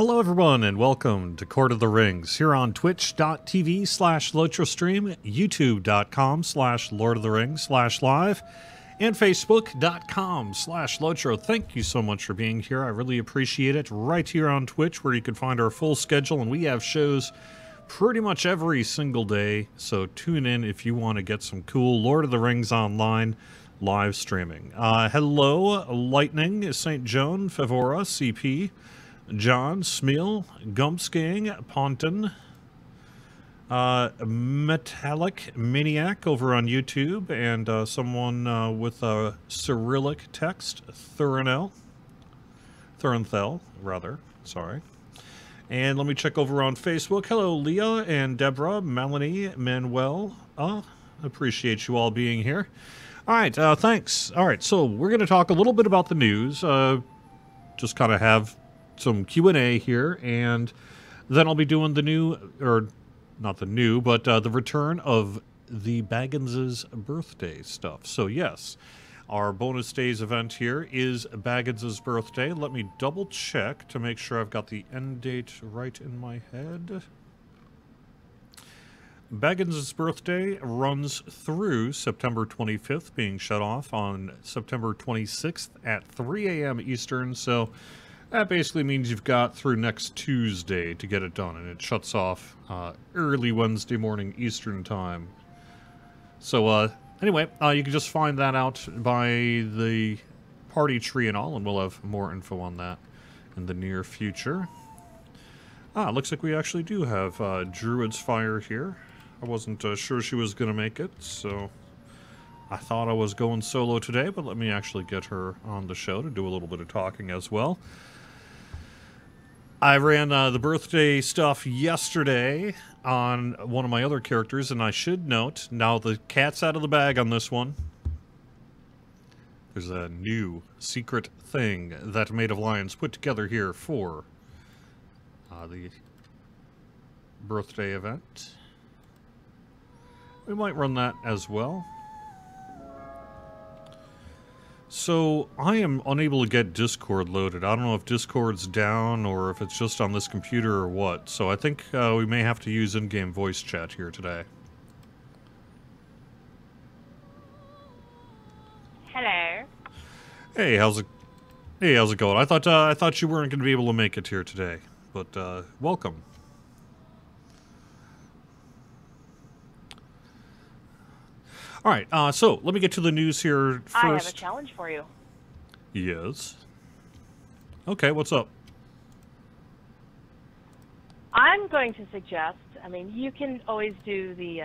Hello everyone and welcome to Court of the Rings here on twitch.tv/LotraStream, youtube.com/Lord of the Rings/live, and facebook.com/Lotro. Thank you so much for being here. I really appreciate it. Right here on Twitch where you can find our full schedule, and we have shows pretty much every single day, so tune in if you want to get some cool Lord of the Rings online live streaming. Hello, Lightning, St. Joan, Favora, CP, John, Smeal, Gumpsgang, Ponton, Metallic Maniac over on YouTube, and someone with a Cyrillic text, Thurenthel, rather, sorry. And let me check over on Facebook. Hello, Leah and Deborah, Melanie, Manuel. Appreciate you all being here. All right, thanks. All right, so we're going to talk a little bit about the news. Just kind of have some Q&A here, and then I'll be doing the new, or not the new, but the return of the Baggins' birthday stuff. So yes, our bonus days event here is Baggins' birthday. Let me double check to make sure I've got the end date right in my head. Baggins' birthday runs through September 25th, being shut off on September 26th at 3 a.m. Eastern, so that basically means you've got through next Tuesday to get it done, and it shuts off early Wednesday morning Eastern time. So anyway, you can just find that out by the party tree and all, and we'll have more info on that in the near future. Looks like we actually do have Druid's Fire here. I wasn't sure she was going to make it, so I thought I was going solo today, but let me actually get her on the show to do a little bit of talking as well. I ran the birthday stuff yesterday on one of my other characters, and I should note, now the cat's out of the bag on this one. There's a new secret thing that Maid of Lions put together here for the birthday event. We might run that as well. So, I am unable to get Discord loaded. I don't know if Discord's down or if it's just on this computer or what. So I think we may have to use in-game voice chat here today. Hello. Hey, how's it going? I thought you weren't going to be able to make it here today, but welcome. All right, so let me get to the news here first. I have a challenge for you. Yes. Okay, what's up? I'm going to suggest, I mean, you can always do the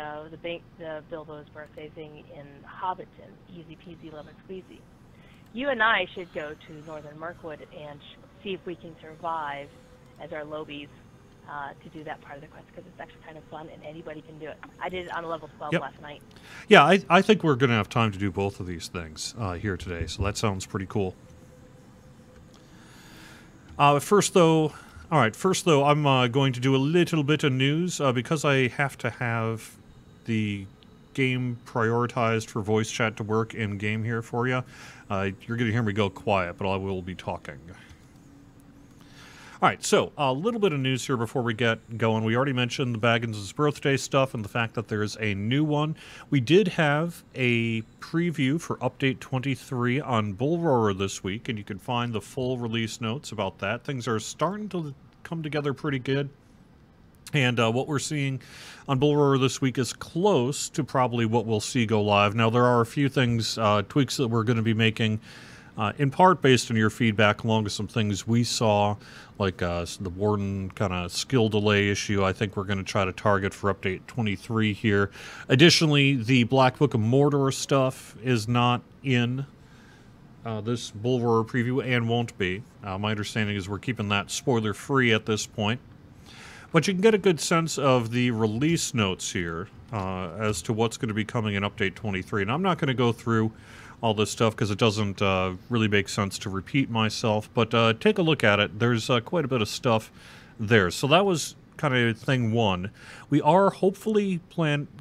Bilbo's birthday thing in Hobbiton, easy peasy lemon squeezy. You and I should go to Northern Mirkwood and see if we can survive as our lobies to do that part of the quest, because it's actually kind of fun and anybody can do it. I did it on a level 12 last night. Yeah, I think we're going to have time to do both of these things here today, so that sounds pretty cool. First though, I'm going to do a little bit of news because I have to have the game prioritized for voice chat to work in game here for you. You're going to hear me go quiet, but I will be talking. All right, so a little bit of news here before we get going. We already mentioned the Baggins' birthday stuff and the fact that there's a new one. We did have a preview for Update 23 on Bull Roarer this week, and you can find the full release notes about that. Things are starting to come together pretty good. And what we're seeing on Bull Roarer this week is close to probably what we'll see go live. Now, there are a few things, tweaks that we're going to be making, in part based on your feedback, along with some things we saw, like the Warden kind of skill delay issue. I think we're going to try to target for Update 23 here. Additionally, the Black Book of Mordor stuff is not in this Bull Roarer preview and won't be. My understanding is we're keeping that spoiler-free at this point. But you can get a good sense of the release notes here as to what's going to be coming in Update 23. And I'm not going to go through all this stuff because it doesn't really make sense to repeat myself, but take a look at it. There's quite a bit of stuff there. So that was kind of thing one. We are hopefully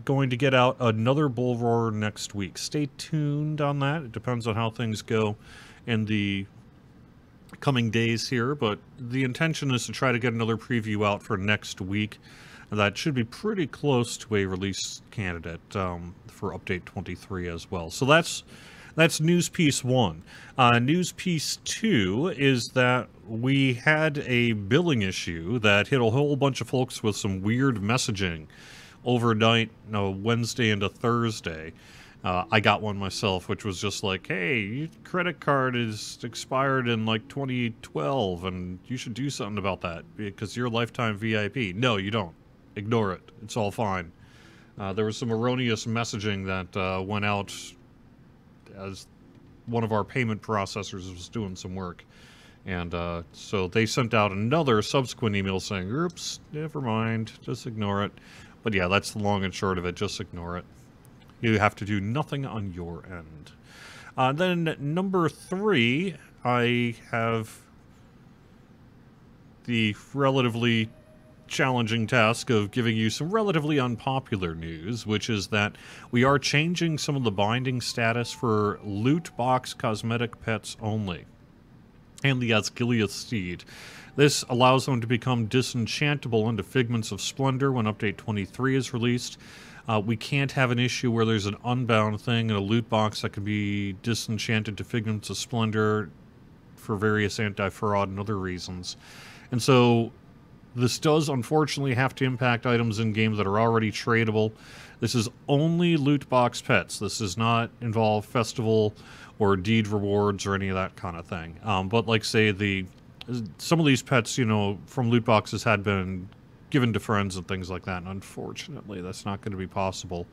going to get out another Bull Roarer next week. Stay tuned on that. It depends on how things go in the coming days here, but the intention is to try to get another preview out for next week. That should be pretty close to a release candidate for update 23 as well. So that's news piece 1. News piece 2 is that we had a billing issue that hit a whole bunch of folks with some weird messaging overnight, Wednesday into Thursday. I got one myself, which was just like, hey, your credit card is expired in like 2012, and you should do something about that because you're a lifetime VIP. No, you don't. Ignore it. It's all fine. There was some erroneous messaging that went out as one of our payment processors was doing some work. And so they sent out another subsequent email saying, oops, never mind, just ignore it. But yeah, that's the long and short of it. Just ignore it. You have to do nothing on your end. Then number 3, I have the relatively challenging task of giving you some relatively unpopular news, which is that we are changing some of the binding status for loot box cosmetic pets only, and the Asgiliath Steed. This allows them to become disenchantable into Figments of Splendor when Update 23 is released. We can't have an issue where there's an unbound thing in a loot box that can be disenchanted to Figments of Splendor for various anti-fraud and other reasons. And so this does unfortunately have to impact items in game that are already tradable. This is only loot box pets. This does not involve festival or deed rewards or any of that kind of thing. But like say some of these pets, from loot boxes had been given to friends and things like that, and unfortunately that's not going to be possible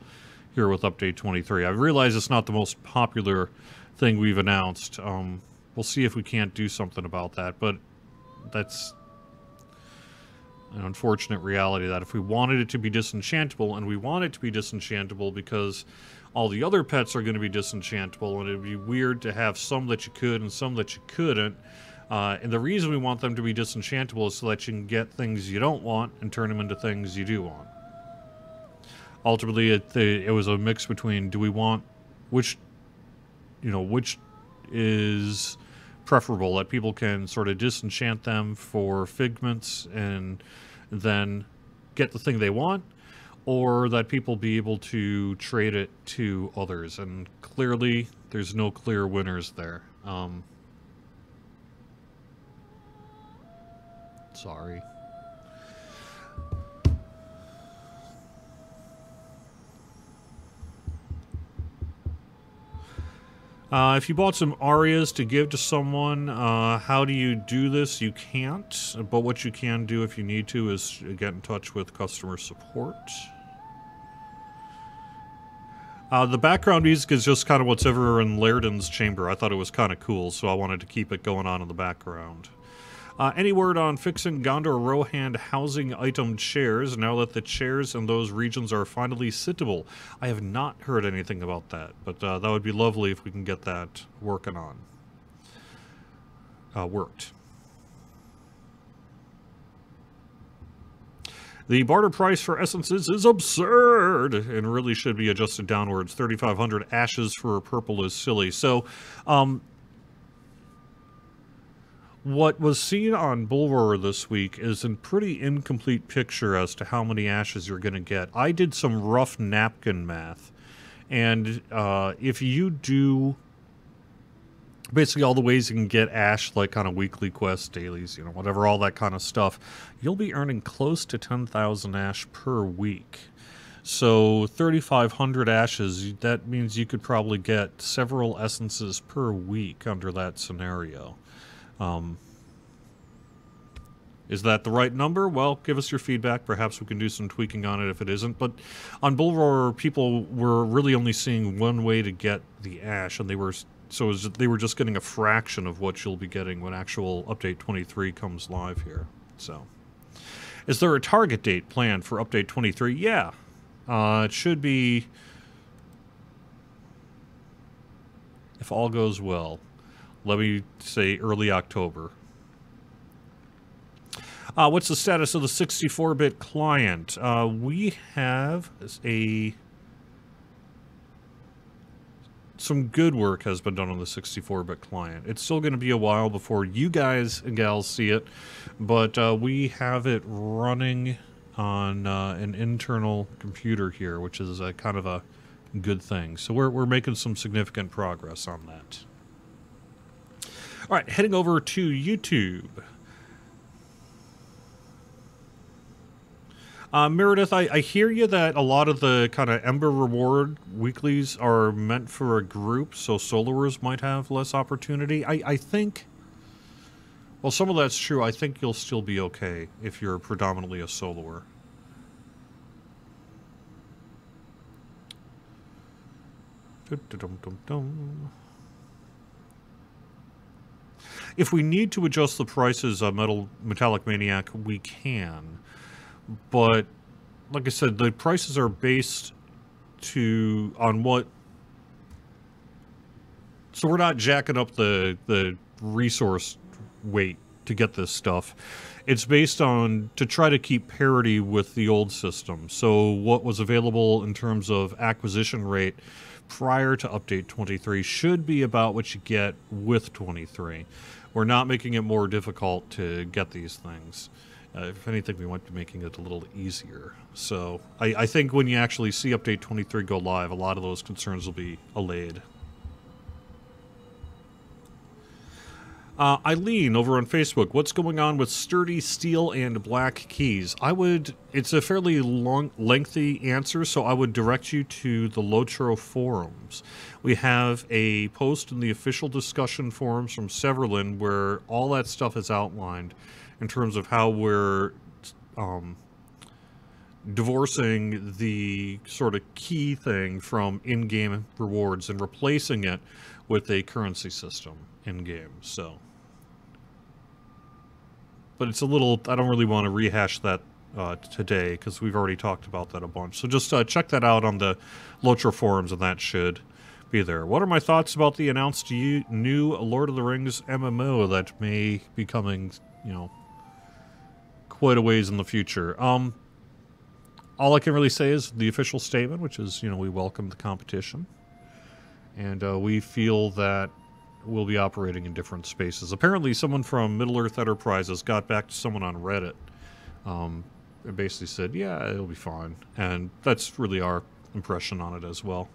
here with Update 23. I realize it's not the most popular thing we've announced. We'll see if we can't do something about that, but that's an unfortunate reality that if we wanted it to be disenchantable, and we want it to be disenchantable because all the other pets are going to be disenchantable, and it'd be weird to have some that you could and some that you couldn't. And the reason we want them to be disenchantable is so that you can get things you don't want and turn them into things you do want. Ultimately, it was a mix between do we want which is preferable, that people can sort of disenchant them for figments and then get the thing they want, or that people be able to trade it to others. And clearly, there's no clear winners there. Sorry. If you bought some Arias to give to someone, how do you do this? You can't, but what you can do if you need to is get in touch with customer support. The background music is just kind of what's ever in Lairdon's chamber. I thought it was kind of cool, so I wanted to keep it going on in the background. Any word on fixing Gondor Rohan housing item chairs now that the chairs in those regions are finally sittable? I have not heard anything about that, but that would be lovely if we can get that worked. The barter price for essences is absurd and really should be adjusted downwards. 3,500 ashes for a purple is silly. So, what was seen on Bullroarer this week is a pretty incomplete picture as to how many ashes you're going to get. I did some rough napkin math, and if you do basically all the ways you can get ash, like on a weekly quest, dailies, whatever, all that kind of stuff, you'll be earning close to 10,000 ash per week. So 3,500 ashes, that means you could probably get several essences per week under that scenario. Is that the right number? Well, give us your feedback. Perhaps we can do some tweaking on it if it isn't. But on Bullroarer, people were really only seeing one way to get the ash, and they were just getting a fraction of what you'll be getting when actual Update 23 comes live here. So, is there a target date planned for Update 23? Yeah. It should be, if all goes well, let me say early October. What's the status of the 64-bit client? We have a some good work has been done on the 64-bit client. It's still going to be a while before you guys and gals see it, but we have it running on an internal computer here, which is a kind of a good thing. So we're making some significant progress on that. All right, heading over to YouTube. Meredith, I hear you that a lot of the kind of Ember reward weeklies are meant for a group, so soloers might have less opportunity. I think, well, some of that's true. I think you'll still be okay if you're predominantly a soloer. If we need to adjust the prices of Metallic Maniac, we can. But, like I said, the prices are based on what... So we're not jacking up the resource weight to get this stuff. It's based on to try to keep parity with the old system. So what was available in terms of acquisition rate prior to Update 23 should be about what you get with 23. We're not making it more difficult to get these things. If anything, we might be making it a little easier. So I think when you actually see Update 23 go live, a lot of those concerns will be allayed. Eileen over on Facebook, what's going on with sturdy steel and black keys? It's a fairly lengthy answer, so I would direct you to the Lotro forums. We have a post in the official discussion forums from Severlin where all that stuff is outlined in terms of how we're divorcing the sort of key thing from in-game rewards and replacing it with a currency system in-game, so. But it's a little, I don't really want to rehash that today, because we've already talked about that a bunch. So just check that out on the Lotro forums, and that should be there. What are my thoughts about the announced new Lord of the Rings MMO that may be coming, you know, quite a ways in the future? All I can really say is the official statement, which is, you know, we welcome the competition. And we feel that we'll be operating in different spaces. Apparently, someone from Middle-earth Enterprises got back to someone on Reddit and basically said, yeah, it'll be fine. And that's really our impression on it as well.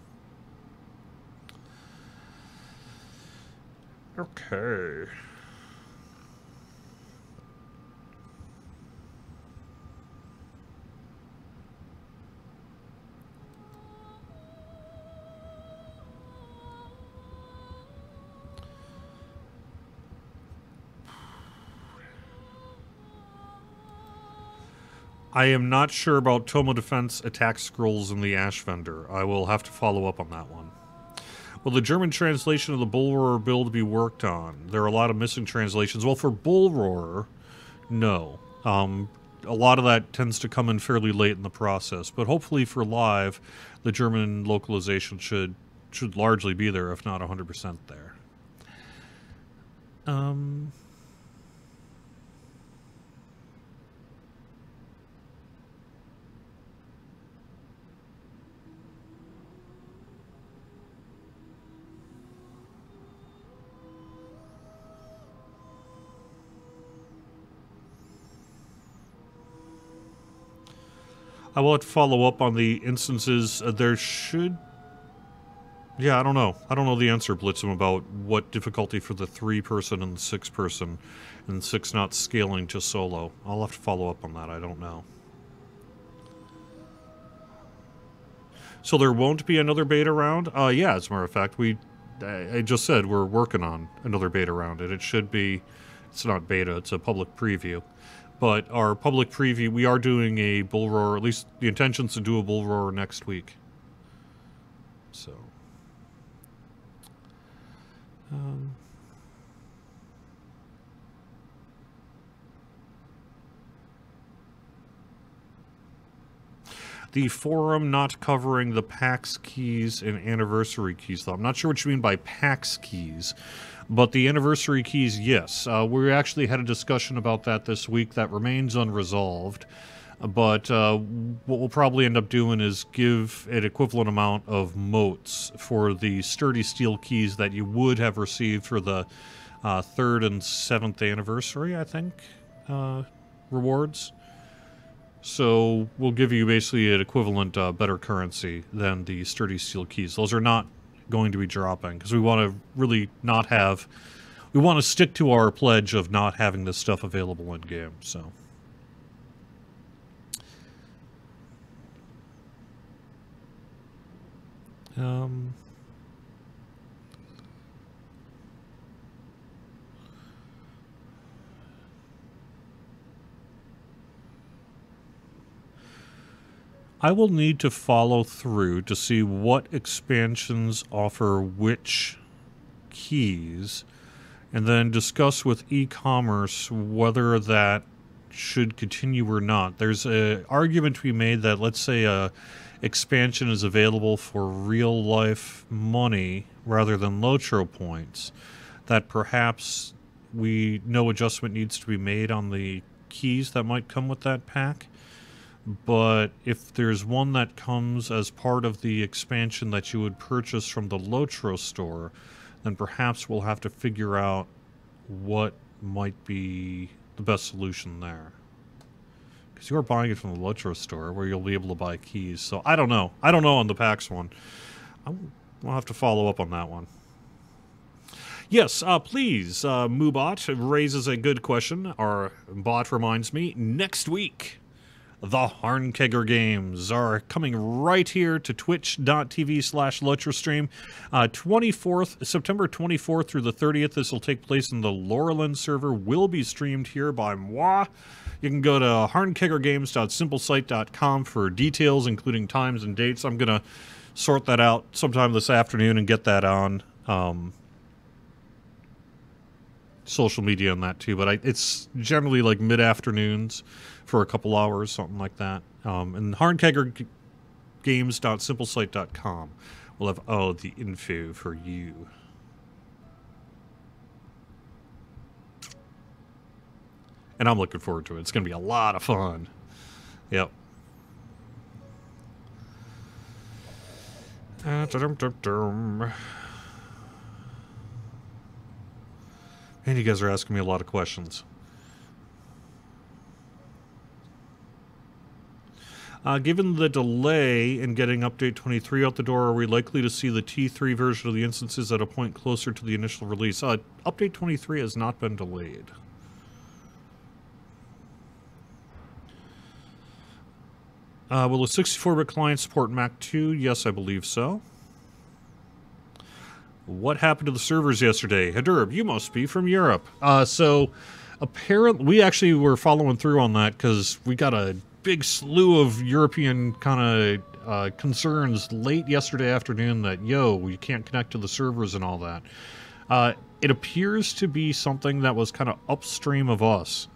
Okay. I am not sure about Toma Defense attack scrolls in the Ash Vendor. I will have to follow up on that one. Will the German translation of the Bullroarer build be worked on? There are a lot of missing translations. Well, for Bullroarer, no. A lot of that tends to come in fairly late in the process, but hopefully for live, the German localization should largely be there, if not 100% there. I will have to follow up on the instances. There should... Yeah, I don't know. I don't know the answer, Blitzum, about what difficulty for the 3-person and the 6-person, and 6 not scaling to solo. I'll have to follow up on that. I don't know. So there won't be another beta round? Yeah, as a matter of fact, I just said we're working on another beta round, and it should be... It's not beta, it's a public preview. But our public preview, we are doing a Bull Roar, at least the intention's to do a Bull Roar next week. So. The forum not covering the PAX keys and anniversary keys, though. I'm not sure what you mean by PAX keys. But the anniversary keys, yes. We actually had a discussion about that this week that remains unresolved. But what we'll probably end up doing is give an equivalent amount of motes for the sturdy steel keys that you would have received for the 3rd and 7th anniversary, I think, rewards. So we'll give you basically an equivalent better currency than the sturdy steel keys. Those are not going to be dropping because we want to really not have... We want to stick to our pledge of not having this stuff available in-game, so... I will need to follow through to see what expansions offer which keys, and then discuss with e-commerce whether that should continue or not. There's an argument to be made that, let's say, a expansion is available for real-life money rather than Lotro points, that perhaps no adjustment needs to be made on the keys that might come with that pack. But if there's one that comes as part of the expansion that you would purchase from the Lotro store, then perhaps we'll have to figure out what might be the best solution there. Because you're buying it from the Lotro store, where you'll be able to buy keys. So I don't know. I don't know on the PAX one. We'll have to follow up on that one. Yes, please, Moobot raises a good question. Our bot reminds me, next week, the Harnkegger games are coming right here to twitch.tv/LotroStream. September 24th through the 30th, this will take place in the Laurelin server, will be streamed here by moi. You can go to harnkeggergames.simplesite.com for details, including times and dates. I'm going to sort that out sometime this afternoon and get that on social media and that too. But it's generally like mid-afternoons for a couple hours, something like that. And harnkeggergames.simplesite.com will have all the info for you. And I'm looking forward to it. It's going to be a lot of fun. Yep. Man, you guys are asking me a lot of questions. Given the delay in getting Update 23 out the door, are we likely to see the T3 version of the instances at a point closer to the initial release? Update 23 has not been delayed. Will a 64-bit client support Mac 2? Yes, I believe so. What happened to the servers yesterday? Hadurb, you must be from Europe. So, apparently, we actually were following through on that because we got a big slew of European kind of concerns late yesterday afternoon that, you can't connect to the servers and all that. It appears to be something that was kind of upstream of us.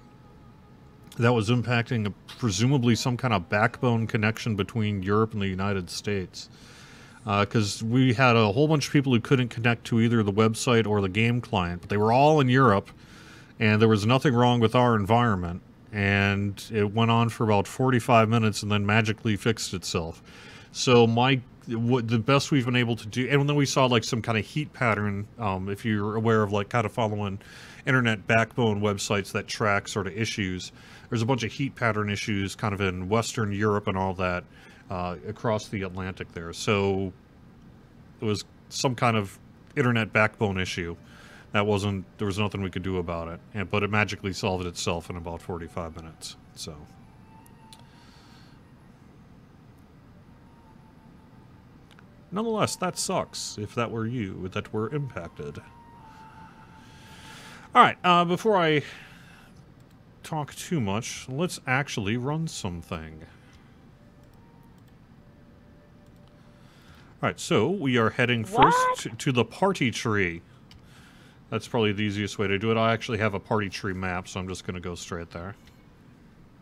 That was impacting presumably some kind of backbone connection between Europe and the United States. Because we had a whole bunch of people who couldn't connect to either the website or the game client, but they were all in Europe, and there was nothing wrong with our environment, and it went on for about 45 minutes and then magically fixed itself. So the best we've been able to do, and then we saw like some kind of heat pattern, if you're aware of like kind of following internet backbone websites that track sort of issues. There's a bunch of heat pattern issues kind of in Western Europe and all that across the Atlantic there. So it was some kind of internet backbone issue. There was nothing we could do about it. But it magically solved itself in about 45 minutes. So. Nonetheless, that sucks if that were you that were impacted. Alright, before I talk too much, let's actually run something. Alright, so we are heading first to the party tree. That's probably the easiest way to do it. I actually have a party tree map, so I'm just going to go straight there.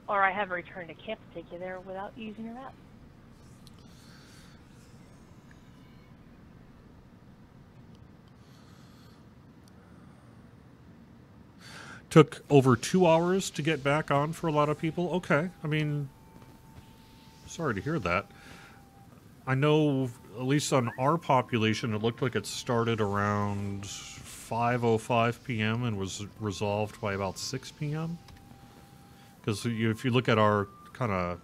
Or I have a return to camp to take you there without using your map. Took over 2 hours to get back on for a lot of people. Okay, I mean, sorry to hear that. I know, at least on our population, it looked like it started around 5:05 p.m. and was resolved by about 6 p.m. Because if you look at our kind of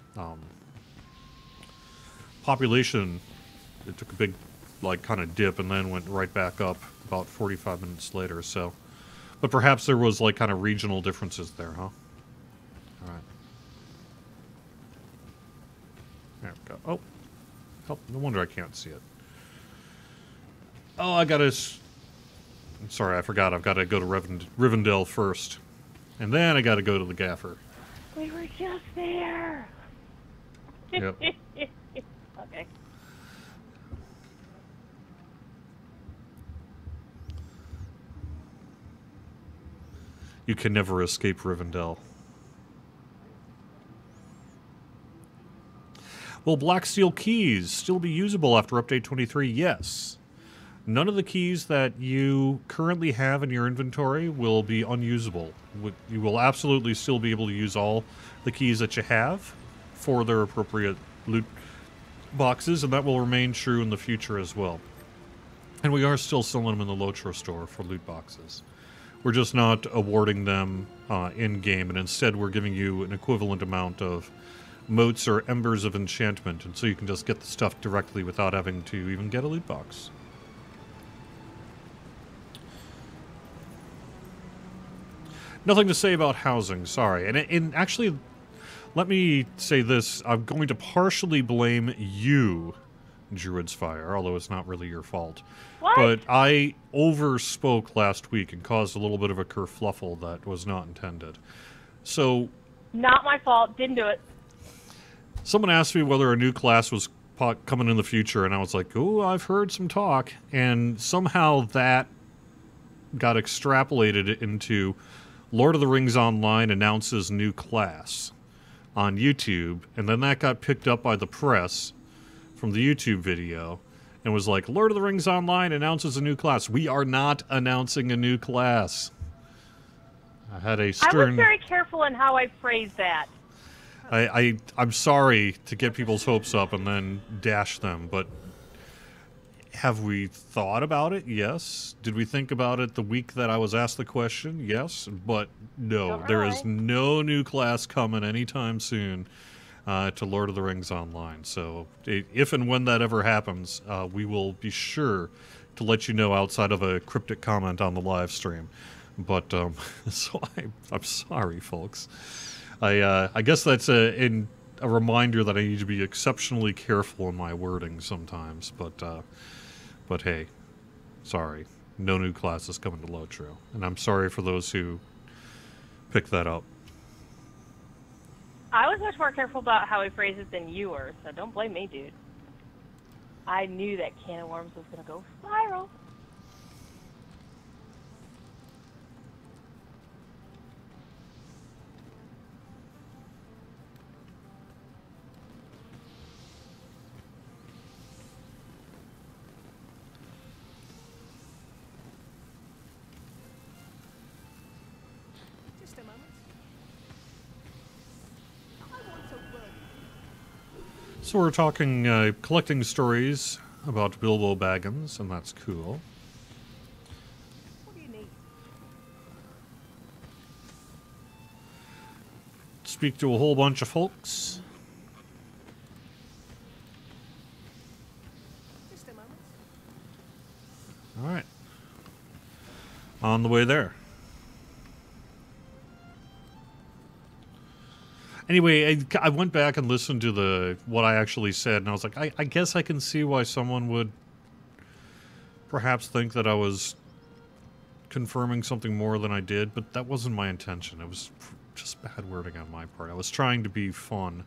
population, it took a big, like, kind of dip and then went right back up about 45 minutes later. So, but perhaps there was like kind of regional differences there, huh? All right. There we go. Oh. Oh, no wonder I can't see it. Oh, I gotta... I'm sorry, I forgot. I've got to go to Rivendell first. And then I gotta go to the Gaffer. We were just there. Yep. Okay. You can never escape Rivendell. Will Black Steel keys still be usable after Update 23? Yes. None of the keys that you currently have in your inventory will be unusable. You will absolutely still be able to use all the keys that you have for their appropriate loot boxes, and that will remain true in the future as well. And we are still selling them in the Lotro store for loot boxes. We're just not awarding them in-game, and instead we're giving you an equivalent amount of motes or embers of enchantment, and so you can just get the stuff directly without having to even get a loot box. Nothing to say about housing, sorry. And actually, let me say this. I'm going to partially blame you, Druid's Fire, although it's not really your fault. What? But I overspoke last week and caused a little bit of a kerfluffle that was not intended. So... Not my fault. Didn't do it. Someone asked me whether a new class was coming in the future, and I was like, oh, I've heard some talk. And somehow that got extrapolated into Lord of the Rings Online announces new class on YouTube, and then that got picked up by the press from the YouTube video, and was like, Lord of the Rings Online announces a new class. We are not announcing a new class. I had a stern... I was very careful in how I phrased that. I'm sorry to get people's hopes up and then dash them, but have we thought about it? Yes. Did we think about it the week that I was asked the question? Yes. But no, there is no new class coming anytime soon to Lord of the Rings Online. So if and when that ever happens, we will be sure to let you know outside of a cryptic comment on the live stream. But so I'm sorry, folks. I guess that's a reminder that I need to be exceptionally careful in my wording sometimes. But hey, sorry, no new classes coming to Lotro, and I'm sorry for those who picked that up. I was much more careful about how I phrased it than you were, so don't blame me, dude. I knew that can of worms was going to go viral. So we're talking collecting stories about Bilbo Baggins, and that's cool. What do you need? Speak to a whole bunch of folks. Just a moment. All right. On the way there. Anyway, I went back and listened to what I actually said, and I was like, I guess I can see why someone would perhaps think that I was confirming something more than I did, but that wasn't my intention. It was just bad wording on my part. I was trying to be fun,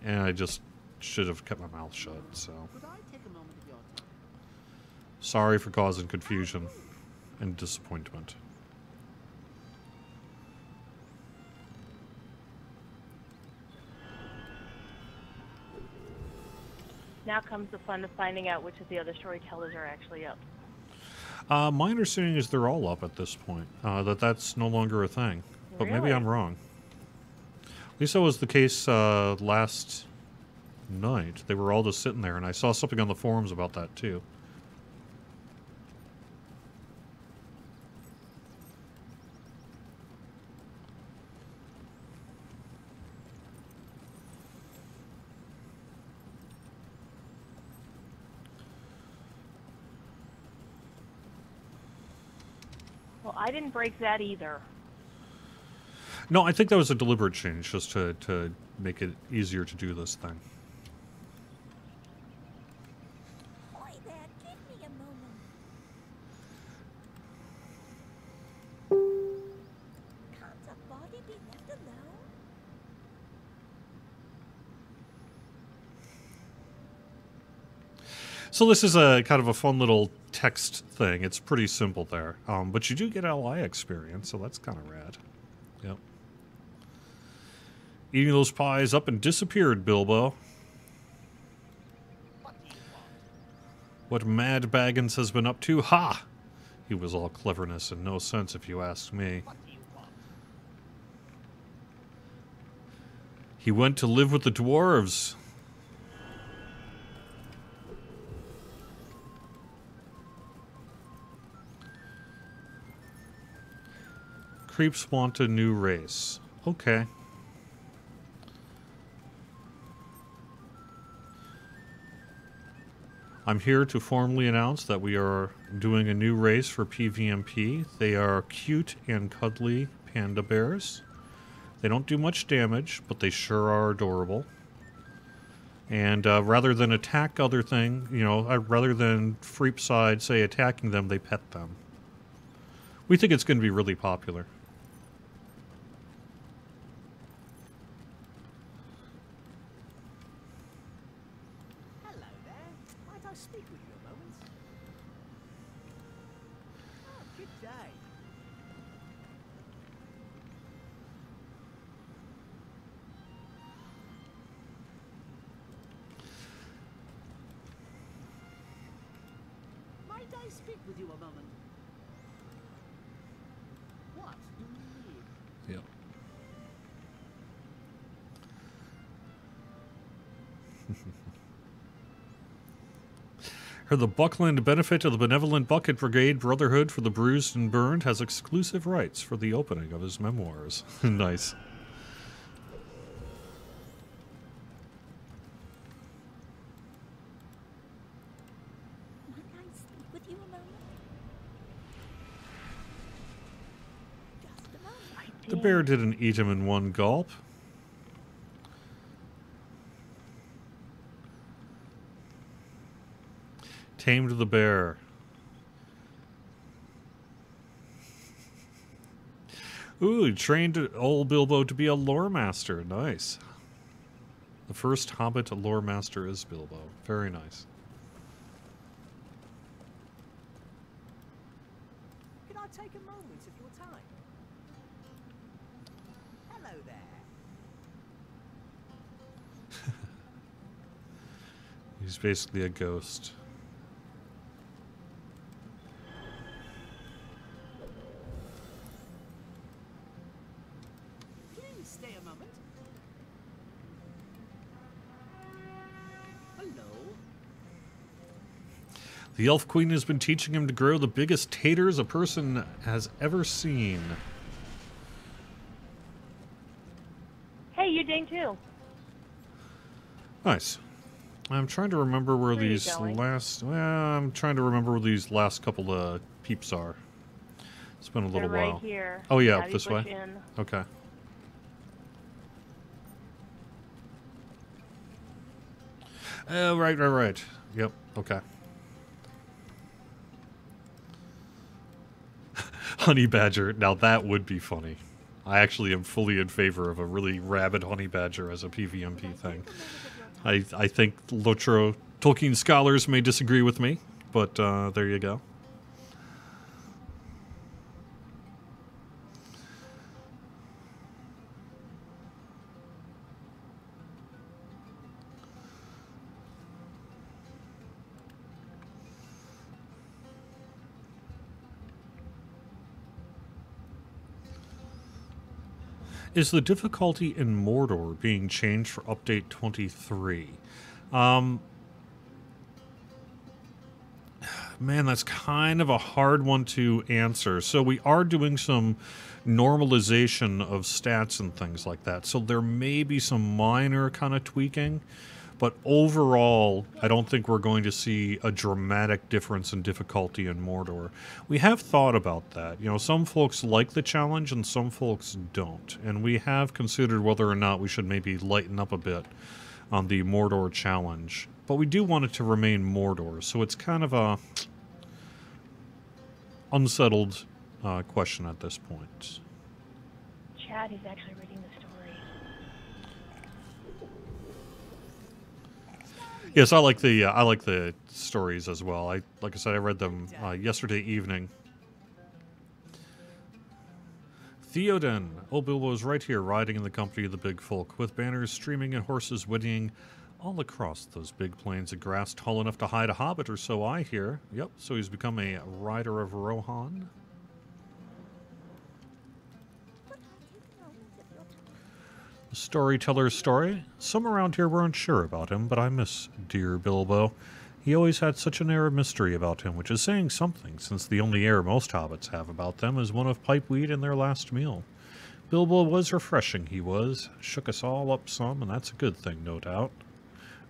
and I just should have kept my mouth shut, so. Sorry for causing confusion and disappointment. Now comes the fun of finding out which of the other storytellers are actually up. My understanding is they're all up at this point. That's no longer a thing. But Really? maybe I'm wrong. At least that was the case last night. They were all just sitting there, and I saw something on the forums about that, too. Well, I didn't break that either. No, I think that was a deliberate change, just to make it easier to do this thing. Oi there, give me a moment. Can't a body be left alone? So this is a kind of a fun little text thing. It's pretty simple there. But you do get LI experience, so that's kind of rad. Yep. Eating those pies up and disappeared, Bilbo. What Mad Baggins has been up to? Ha! He was all cleverness and no sense, if you ask me. He went to live with the dwarves. Creeps want a new race. Okay. I'm here to formally announce that we are doing a new race for PvMP. They are cute and cuddly panda bears. They don't do much damage, but they sure are adorable. And rather than attack other thing, you know, rather than Freepside say attacking them, they pet them. We think it's going to be really popular. Speak with you a moment. Oh, good day. Might I speak with you a moment? What do you need? Yep. Her the Buckland benefit of the Benevolent Bucket Brigade Brotherhood for the Bruised and Burned has exclusive rights for the opening of his memoirs. Nice. Might I speak with you a moment? Just a moment. The bear didn't eat him in one gulp. Tamed the bear. Ooh, he trained old Bilbo to be a lore master. Nice. The first Hobbit lore master is Bilbo. Very nice. Can I take a moment of your time? Hello there. He's basically a ghost. Please stay a moment. Hello. The Elf Queen has been teaching him to grow the biggest taters a person has ever seen. Hey, you ding too. Nice. I'm trying to remember where Where are you these going? I'm trying to remember where these last couple of peeps are. It's been a little They're right while. here. Oh yeah, you this push way. in. Okay. Oh, right. Yep, okay. Honey badger. Now that would be funny. I actually am fully in favor of a really rabid honey badger as a PvMP thing. I think Tolkien scholars may disagree with me, but there you go. Is the difficulty in Mordor being changed for update 23? Man, that's kind of a hard one to answer. So we are doing some normalization of stats and things like that. So there may be some minor kind of tweaking. But overall, I don't think we're going to see a dramatic difference in difficulty in Mordor. We have thought about that. You know, some folks like the challenge and some folks don't. And we have considered whether or not we should maybe lighten up a bit on the Mordor challenge. But we do want it to remain Mordor, so it's kind of a unsettled question at this point. Chad, he's actually reading the story. Yes, I like the stories as well. Like I said, I read them yesterday evening. Theoden. Old Bilbo is right here, riding in the company of the big folk, with banners streaming and horses whinnying all across those big plains of grass, tall enough to hide a hobbit or so, I hear. Yep, so he's become a rider of Rohan. The storyteller's story. Some around here weren't sure about him, but I miss dear Bilbo. He always had such an air of mystery about him, which is saying something, since the only air most hobbits have about them is one of pipeweed in their last meal. Bilbo was refreshing, he was. Shook us all up some, and that's a good thing, no doubt.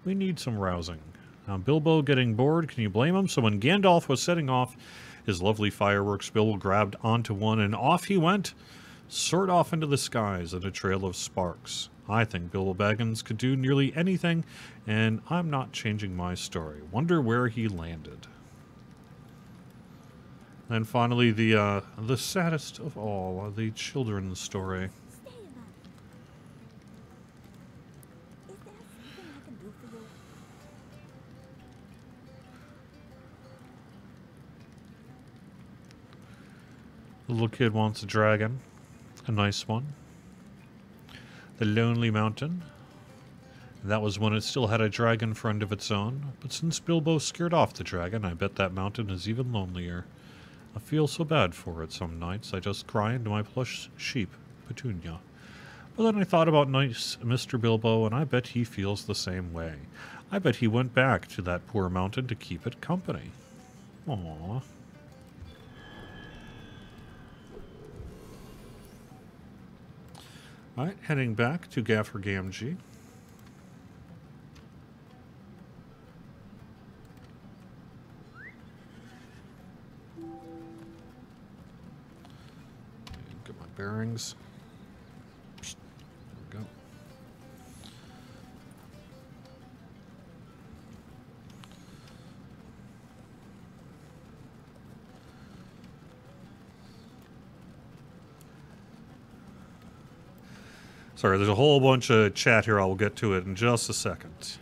We need some rousing. Now, Bilbo getting bored, can you blame him? So when Gandalf was setting off his lovely fireworks, Bilbo grabbed onto one, and off he went. Soared off into the skies in a trail of sparks. I think Bilbo Baggins could do nearly anything, and I'm not changing my story. Wonder where he landed. And finally, the saddest of all, the children's story. Stay a moment. Is there something I can do for you? The little kid wants a dragon. A nice one. The Lonely Mountain. That was when it still had a dragon friend of its own, but since Bilbo scared off the dragon, I bet that mountain is even lonelier. I feel so bad for it some nights, I just cry into my plush sheep, Petunia. But then I thought about nice Mr. Bilbo, and I bet he feels the same way. I bet he went back to that poor mountain to keep it company. Aww. Alright, heading back to Gaffer Gamgee. Get my bearings. There we go. Sorry, there's a whole bunch of chat here. I will get to it in just a second.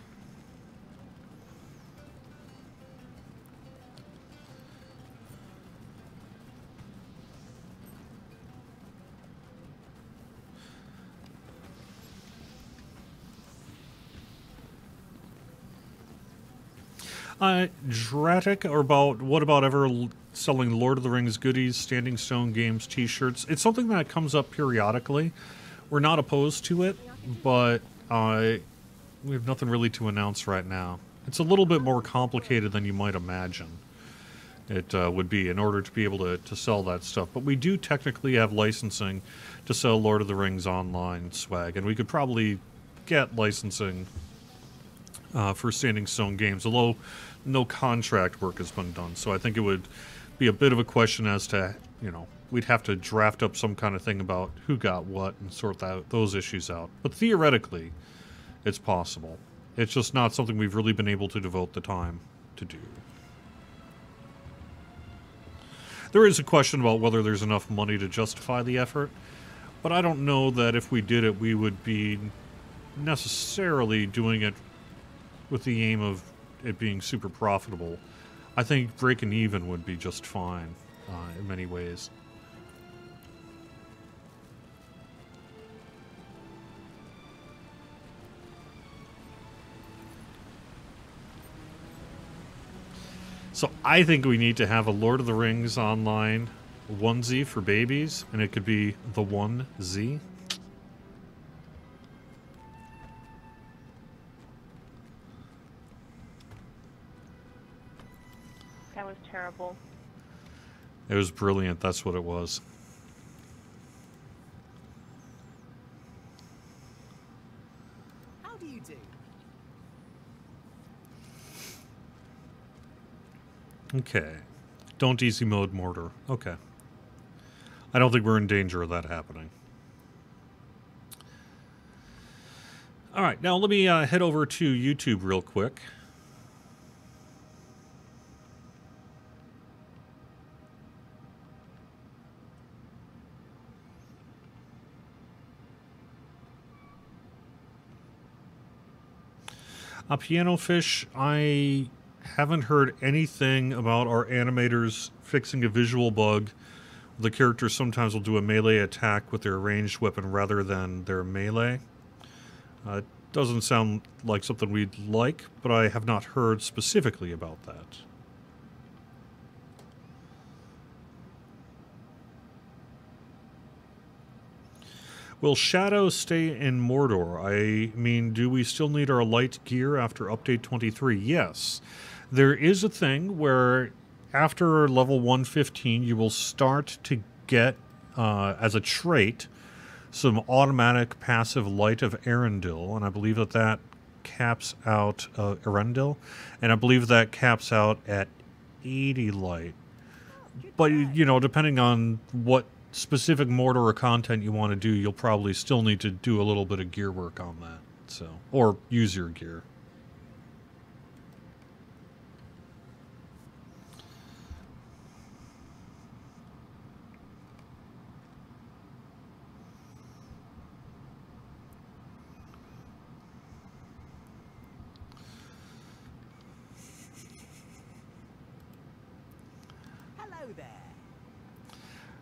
Dratic, or what about ever selling Lord of the Rings goodies, Standing Stone Games t-shirts? It's something that comes up periodically. We're not opposed to it, but we have nothing really to announce right now. It's a little bit more complicated than you might imagine it would be in order to be able to sell that stuff. But we do technically have licensing to sell Lord of the Rings online swag, and we could probably get licensing for Standing Stone Games, although no contract work has been done. So I think it would be a bit of a question as to, you know, we'd have to draft up some kind of thing about who got what and sort those issues out. But theoretically, it's possible. It's just not something we've really been able to devote the time to do. There is a question about whether there's enough money to justify the effort, but I don't know that if we did it, we would be necessarily doing it with the aim of it being super profitable. I think breaking even would be just fine in many ways. So I think we need to have a Lord of the Rings online onesie for babies, and it could be the 1Z. That was terrible. It was brilliant. That's what it was. How do you do? Okay. Don't easy mode mortar. Okay. I don't think we're in danger of that happening. All right, now let me head over to YouTube real quick. Piano Fish, I haven't heard anything about our animators fixing a visual bug. The characters sometimes will do a melee attack with their ranged weapon rather than their melee. It doesn't sound like something we'd like, but I have not heard specifically about that. Will Shadow stay in Mordor? I mean, do we still need our light gear after Update 23? Yes. There is a thing where after level 115, you will start to get, as a trait, some automatic passive light of Arendelle, and I believe that that caps out Arendelle, and I believe that caps out at 80 light. But, you know, depending on what specific mortar or content you want to do, you'll probably still need to do a little bit of gear work on that. So, or use your gear. Hello there.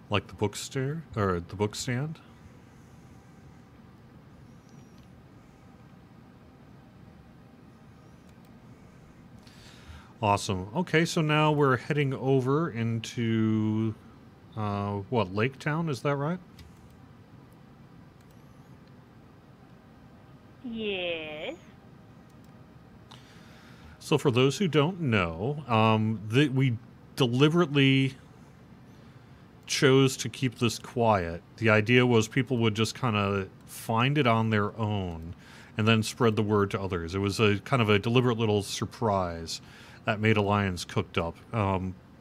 Like the bookstore or the book stand. Awesome. Okay, so now we're heading over into what, Lake Town? Is that right? Yes. So for those who don't know, we deliberately chose to keep this quiet. The idea was people would just kind of find it on their own and then spread the word to others. It was a kind of a deliberate little surprise that Made Alliance cooked up.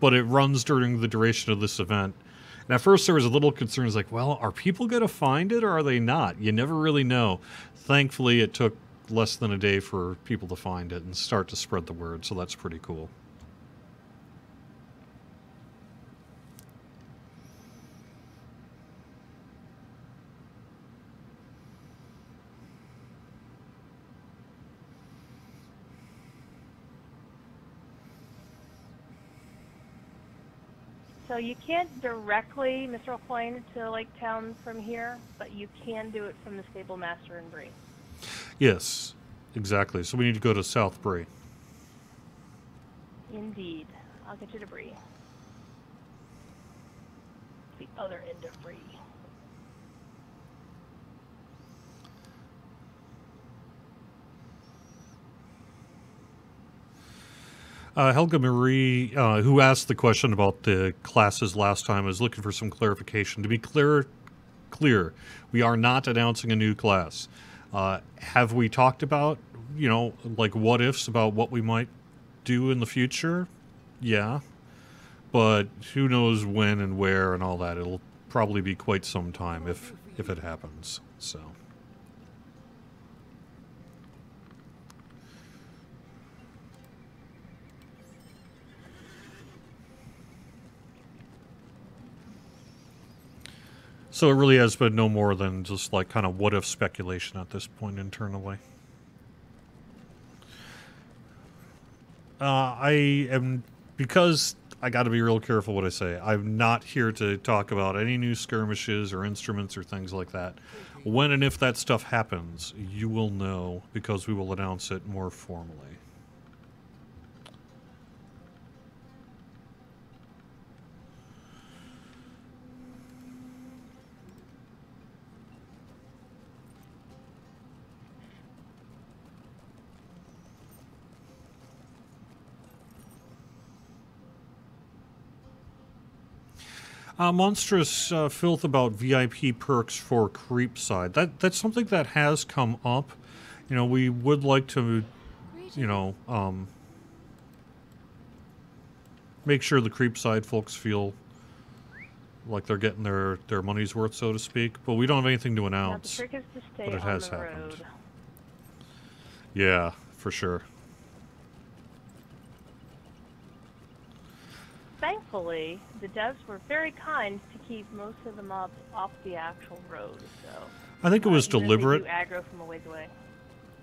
But it runs during the duration of this event. And at first there was a little concern, like, well, are people going to find it or are they not? You never really know. Thankfully, it took less than a day for people to find it and start to spread the word, so that's pretty cool. So you can't directly, Mr. O'Coin, to Lake Town from here, but you can do it from the Stable Master in Bree. Yes, exactly. So we need to go to South Bree. Indeed. I'll get you to Bree. The other end of Bree. Helga Marie, who asked the question about the classes last time, is looking for some clarification. To be clear, we are not announcing a new class. Have we talked about, you know, like what ifs about what we might do in the future? Yeah. But who knows when and where and all that. It'll probably be quite some time if it happens. So. So it really has been no more than just like kind of what if speculation at this point internally. I am, because I got to be real careful what I say, I'm not here to talk about any new skirmishes or instruments or things like that. When and if that stuff happens, you will know because we will announce it more formally. Monstrous filth about VIP perks for Creepside. That's something that has come up. You know, we would like to, you know, make sure the Creepside folks feel like they're getting their money's worth, so to speak. But we don't have anything to Now, the announce. trick is to stay But it on has the happened. road. Yeah, for sure. Thankfully, the devs were very kind to keep most of them off the actual road. So I think it was even if deliberate. They do aggro from a ways away.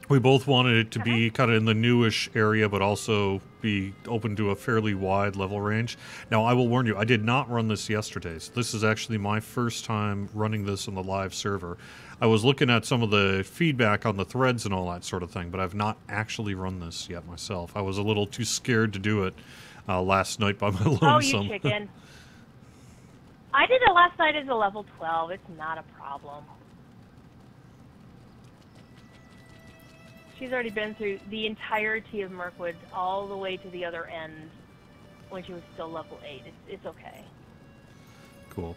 We both wanted it to be kind of in the newish area, but also be open to a fairly wide level range. Now, I will warn you, I did not run this yesterday. So this is actually my first time running this on the live server. I was looking at some of the feedback on the threads and all that sort of thing, but I've not actually run this yet myself. I was a little too scared to do it last night by my lonesome. Oh, you chicken. I did it last night as a level 12. It's not a problem. She's already been through the entirety of Mirkwood all the way to the other end when she was still level 8. It's okay. Cool.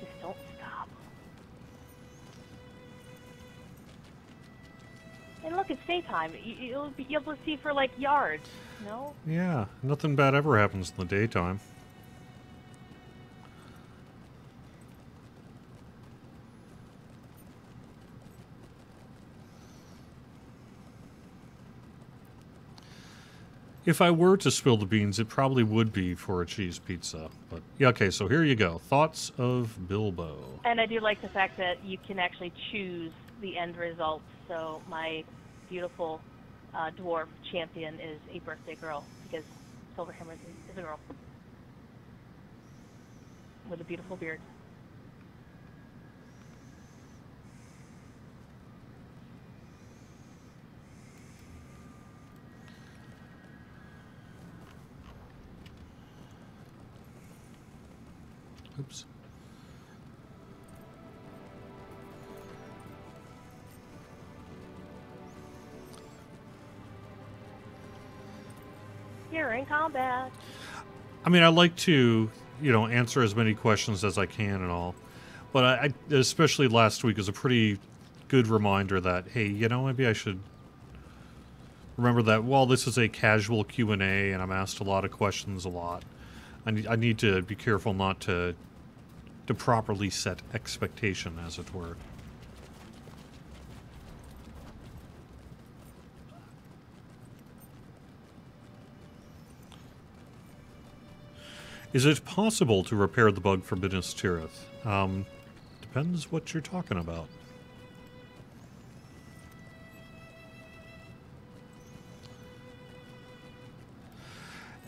Just don't stop. And look, it's daytime. You'll be able to see for, like, yards, no? Yeah, nothing bad ever happens in the daytime. If I were to spill the beans, it probably would be for a cheese pizza. But yeah, okay, so here you go. Thoughts of Bilbo. And I do like the fact that you can actually choose the end result. So my beautiful dwarf champion is a birthday girl, because Silverhammer is a girl with a beautiful beard. Oops. You're in combat. I mean, I like to, you know, answer as many questions as I can and all. But I especially last week, is a pretty good reminder that, hey, you know, maybe I should remember that while this is a casual Q&A and I'm asked a lot of questions a lot, I need to be careful not to properly set expectation, as it were. Is it possible to repair the bug for Minas Tirith? Depends what you're talking about.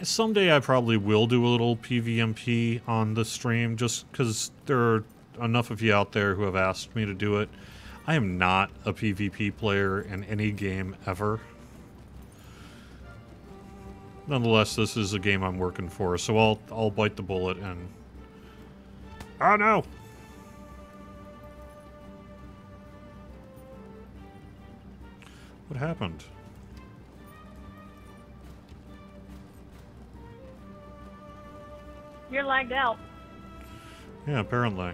Someday I probably will do a little PvMP on the stream, just because there are enough of you out there who have asked me to do it. I am not a PvP player in any game ever. Nonetheless, this is a game I'm working for, so I'll bite the bullet and... Oh no! What happened? You're lagged out. Yeah, apparently.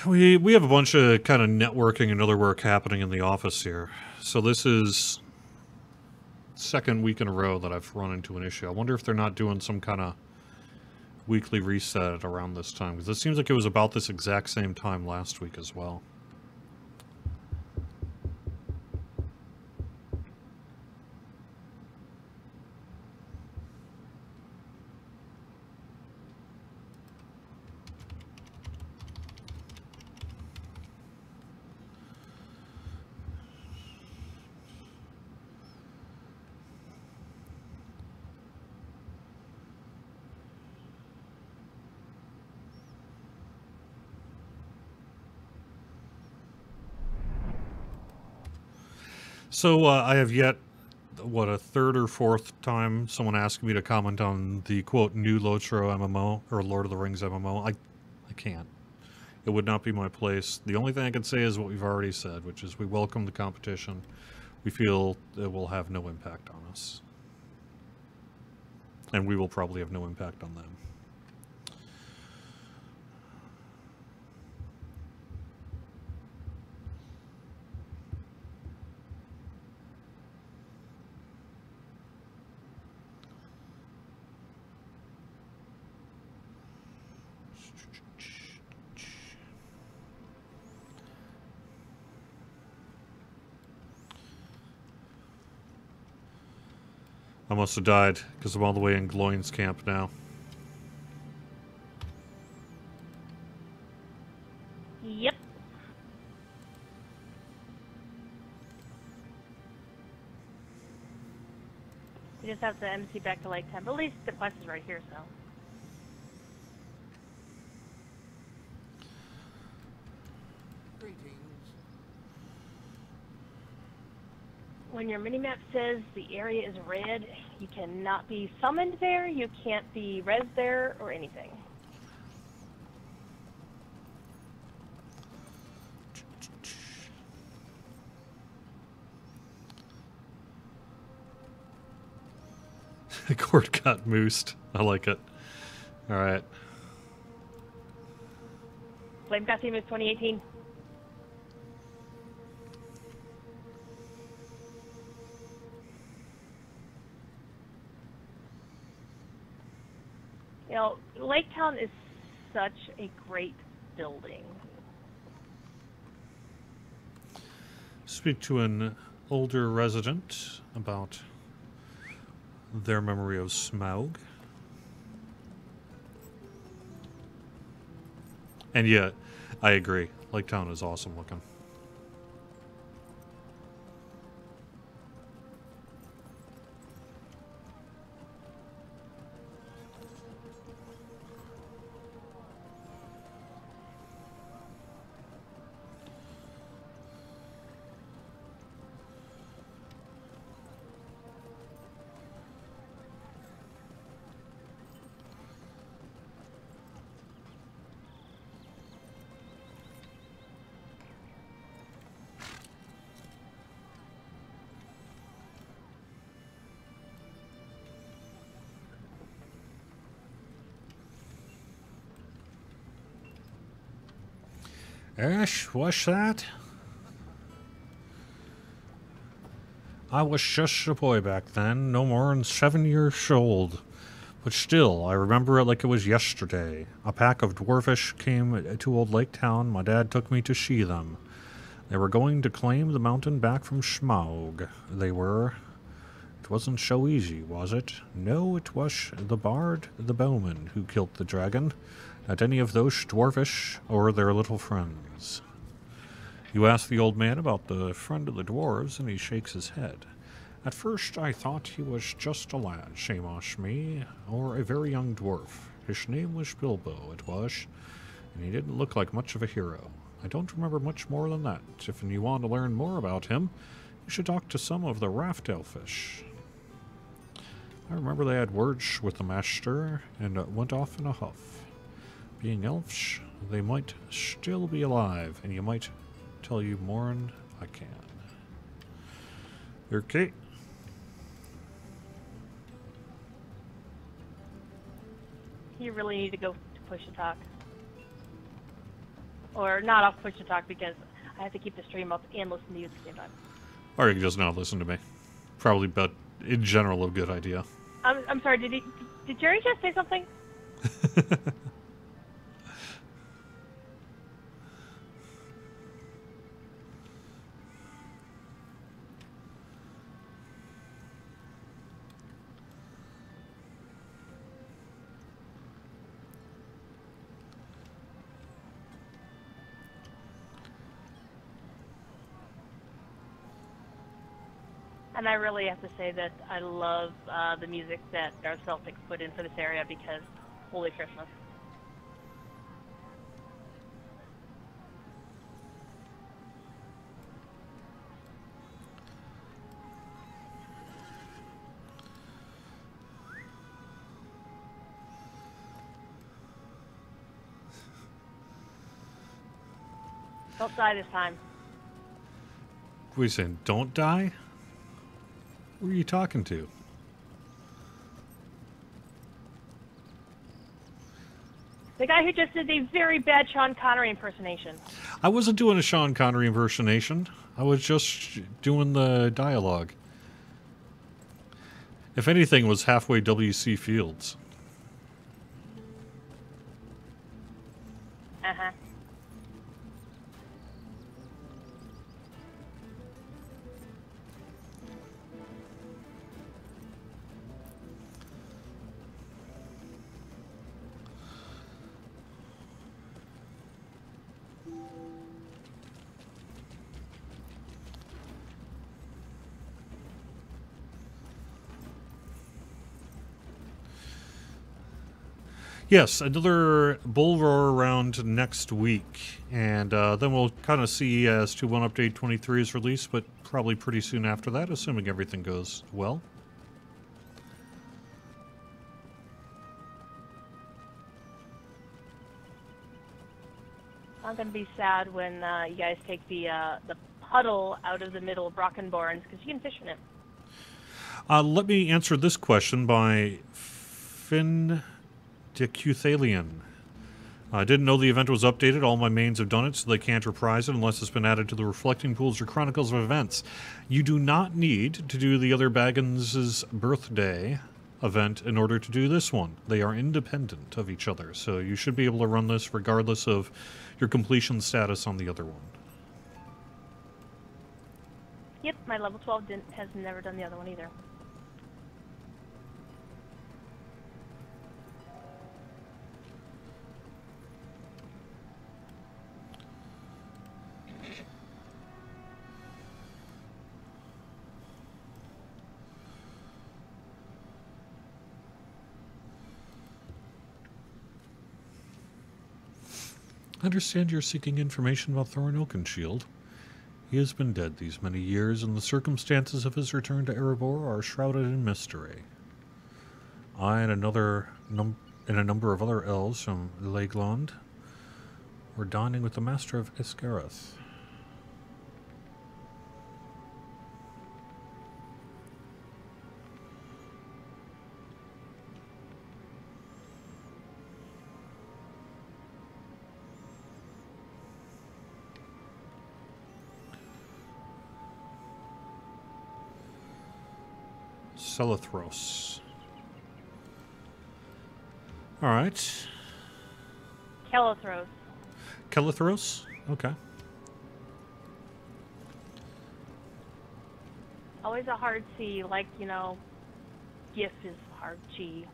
We have a bunch of kind of networking and other work happening in the office here. So this is second week in a row that I've run into an issue. I wonder if they're not doing some kind of weekly reset around this time, because it seems like it was about this exact same time last week as well. So I have yet, what, a third or fourth time someone asked me to comment on the, quote, new Lotro MMO, or Lord of the Rings MMO. I can't. It would not be my place. The only thing I can say is what we've already said, which is we welcome the competition. We feel it will have no impact on us. And we will probably have no impact on them. I must have died because I'm all the way in Gloin's camp now. Yep. You just have to MC back to Lake Town. But at least the quest is right here, so. Greetings. When your minimap says the area is red, you cannot be summoned there, you can't be res there, or anything. The cord got moosed. I like it. Alright. Flame costume is 2018. You know, Lake Town is such a great building. Speak to an older resident about their memory of Smaug. And yeah, I agree. Lake Town is awesome looking. Ash, what's that? I was just a boy back then, no more than 7 years old. But still, I remember it like it was yesterday. A pack of dwarfish came to Old Lake Town. My dad took me to see them. They were going to claim the mountain back from Smaug. They were. It wasn't so easy, was it? No, it was the bard, the bowman, who killed the dragon. Not any of those dwarfish or their little friends. You ask the old man about the friend of the dwarves, and he shakes his head. At first I thought he was just a lad, shame-osh me, or a very young dwarf. His name was Bilbo, it was, and he didn't look like much of a hero. I don't remember much more than that. If you want to learn more about him, you should talk to some of the raft elfish. I remember they had words with the master, and went off in a huff. Being elves, they might still be alive, and you might tell you more'n I can. Okay. You really need to go to push to talk. Or not off push to talk because I have to keep the stream up and listen to you at the same time. Or you can just not listen to me. Probably, but in general, a good idea. I'm sorry, did Jerry just say something? And I really have to say that I love the music that our Celtics put in for this area because holy Christmas. Don't die this time. What are you saying? Don't die? Who are you talking to? The guy who just did a very bad Sean Connery impersonation. I wasn't doing a Sean Connery impersonation. I was just doing the dialogue. If anything, it was halfway W.C. Fields. Uh-huh. Yes, another bull roar round next week, and then we'll kind of see as to when Update 23 is released, but probably pretty soon after that, assuming everything goes well. I'm going to be sad when you guys take the puddle out of the middle of Brockenborns, because you can fish in it. Let me answer this question by Finn DeCuthalion. I didn't know the event was updated. All my mains have done it, so they can't reprise it unless it's been added to the Reflecting Pools or Chronicles of Events. You do not need to do the other Baggins' birthday event in order to do this one. They are independent of each other, so you should be able to run this regardless of your completion status on the other one. Yep, my level 12 has never done the other one either. I understand you're seeking information about Thorin Oakenshield. He has been dead these many years, and the circumstances of his return to Erebor are shrouded in mystery. I and a number of other elves from Lakeland were dining with the Master of Esgareth. Selithros. Alright. Kelithros. Kelithros? Okay. Always a hard C, like, you know, GIF is hard G.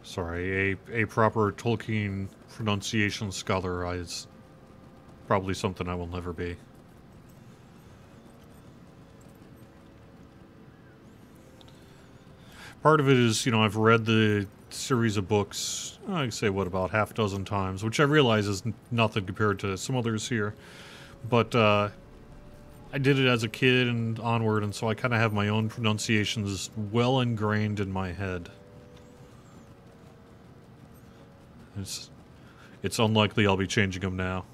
Sorry, a proper Tolkien pronunciation scholar is probably something I will never be. Part of it is, you know, I've read the series of books, I'd say, what, about half a dozen times, which I realize is nothing compared to some others here. But I did it as a kid and onward, and so I kind of have my own pronunciations well ingrained in my head. It's unlikely I'll be changing them now.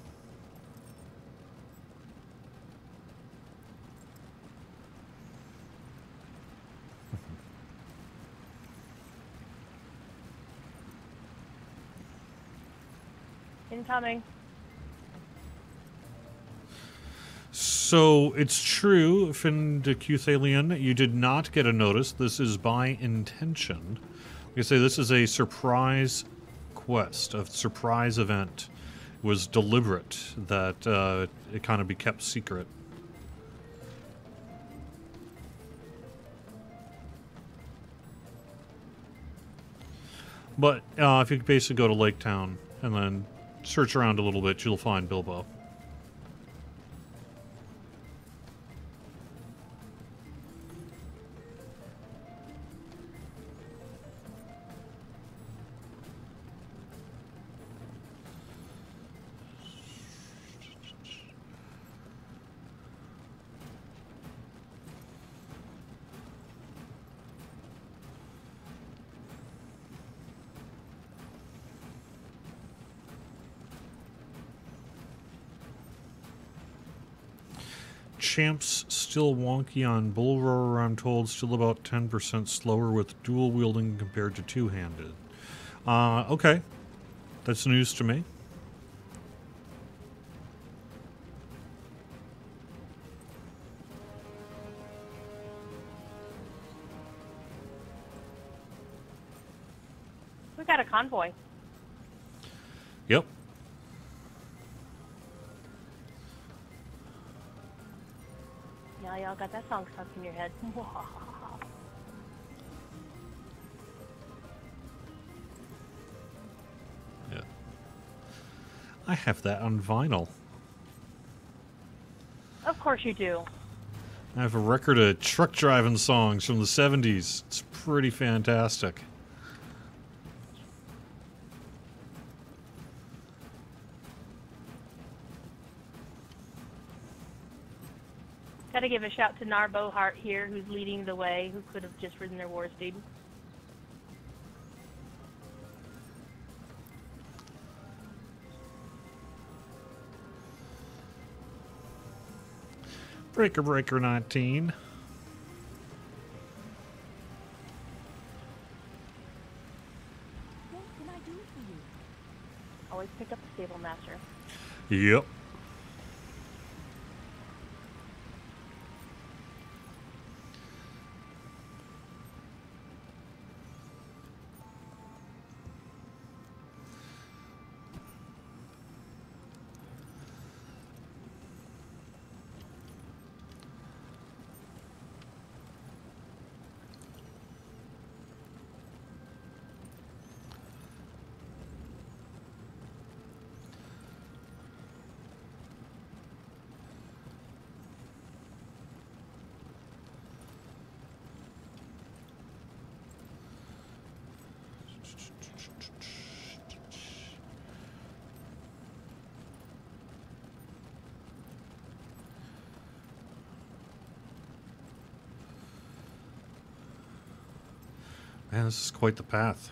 Incoming. So it's true, Finn DeCuthalion, you did not get a notice. This is by intention. Like I say, this is a surprise quest, a surprise event. It was deliberate that it kind of be kept secret. But if you basically go to Lake Town and then search around a little bit, you'll find Bilbo. Champ's still wonky on Bull Roarer, I'm told. Still about 10% slower with dual wielding compared to two-handed. Okay. That's news to me. We got a convoy. Yep. Yeah, y'all got that song stuck in your head. Yeah. I have that on vinyl. Of course you do. I have a record of truck driving songs from the 70s. It's pretty fantastic. Got to give a shout to Narbohart here, who's leading the way, who could have just ridden their war steed. Breaker 19. What can I do for you? Always pick up the stable master. Yep. Man, this is quite the path.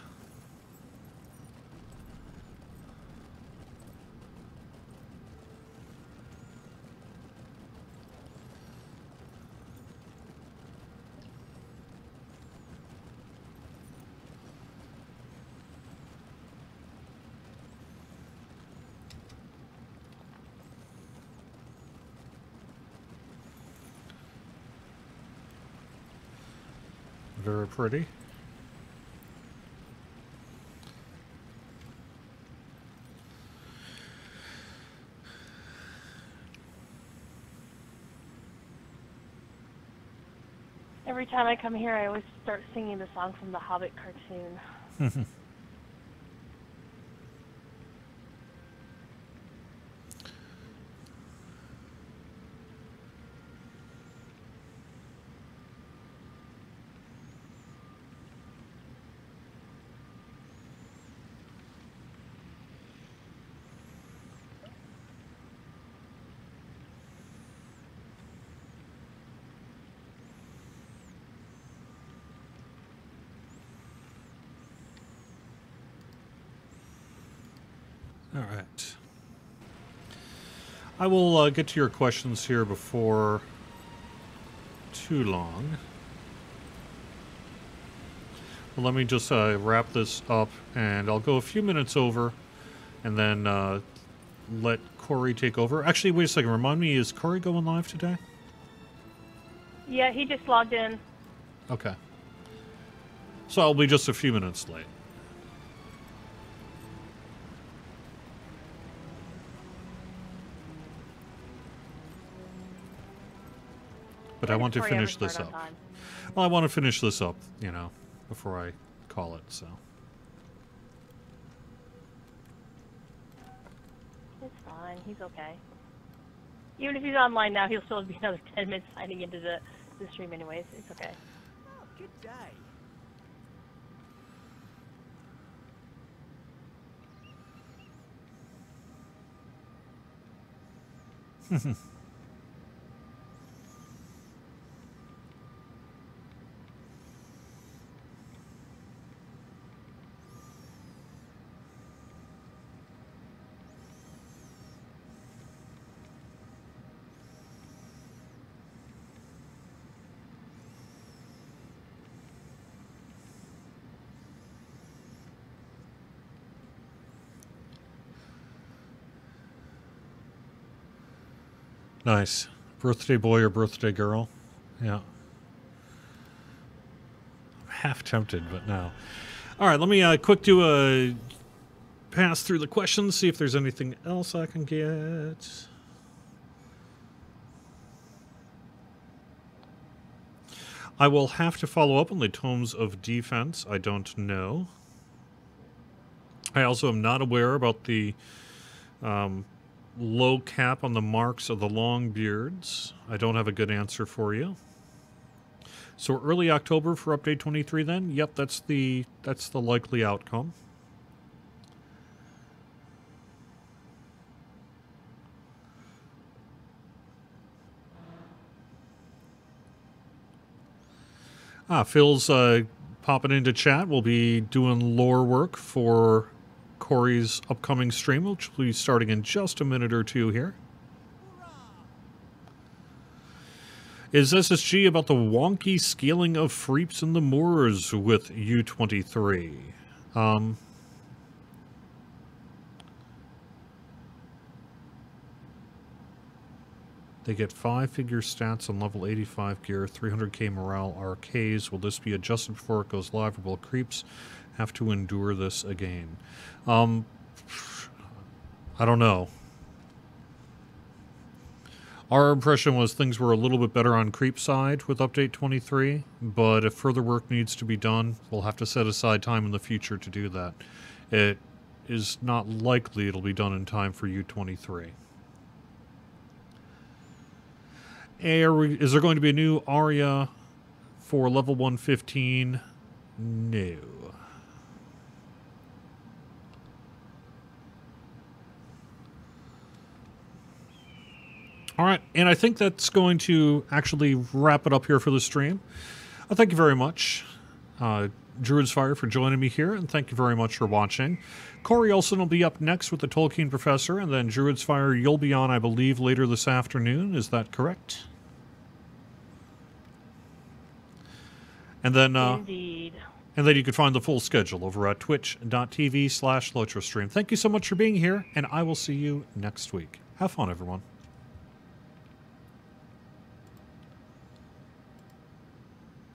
Very pretty. Every time I come here, I always start singing the song from the Hobbit cartoon. All right. I will get to your questions here before too long. Well, let me just wrap this up, and I'll go a few minutes over, and then let Corey take over. Actually, wait a second. Remind me, is Corey going live today? Yeah, he just logged in. Okay. So I'll be just a few minutes late. But I want to finish this up. Well, I want to finish this up, you know, before I call it, so. It's fine. He's okay. Even if he's online now, he'll still be another 10 minutes signing into the stream anyways. It's okay. Oh, good day. Nice. Birthday boy or birthday girl? Yeah. I'm half tempted, but no. All right, let me quick do a pass through the questions, see if there's anything else I can get. I will have to follow up on the Tomes of Defense. I don't know. I also am not aware about the low cap on the marks of the long beards. I don't have a good answer for you. So early October for update 23 then? Yep, that's the likely outcome. Phil's popping into chat. We'll be doing lore work for Corey's upcoming stream, which will be starting in just a minute or two here. Is SSG about the wonky scaling of Freeps in the Moors with U23? They get 5-figure stats on level 85 gear, 300k morale RKs. Will this be adjusted before it goes live, or will creeps have to endure this again? I don't know. Our impression was things were a little bit better on creep side with update 23, but if further work needs to be done, we'll have to set aside time in the future to do that. It is not likely it'll be done in time for U23. Is there going to be a new Aria for level 115? No. All right, and I think that's going to actually wrap it up here for the stream. Thank you very much, Druid's Fire, for joining me here, and thank you very much for watching. Corey Olsen will be up next with the Tolkien Professor, and then Druid's Fire, you'll be on, I believe, later this afternoon. Is that correct? And then, Indeed. And then you can find the full schedule over at twitch.tv/LotroStream. Thank you so much for being here, and I will see you next week. Have fun, everyone.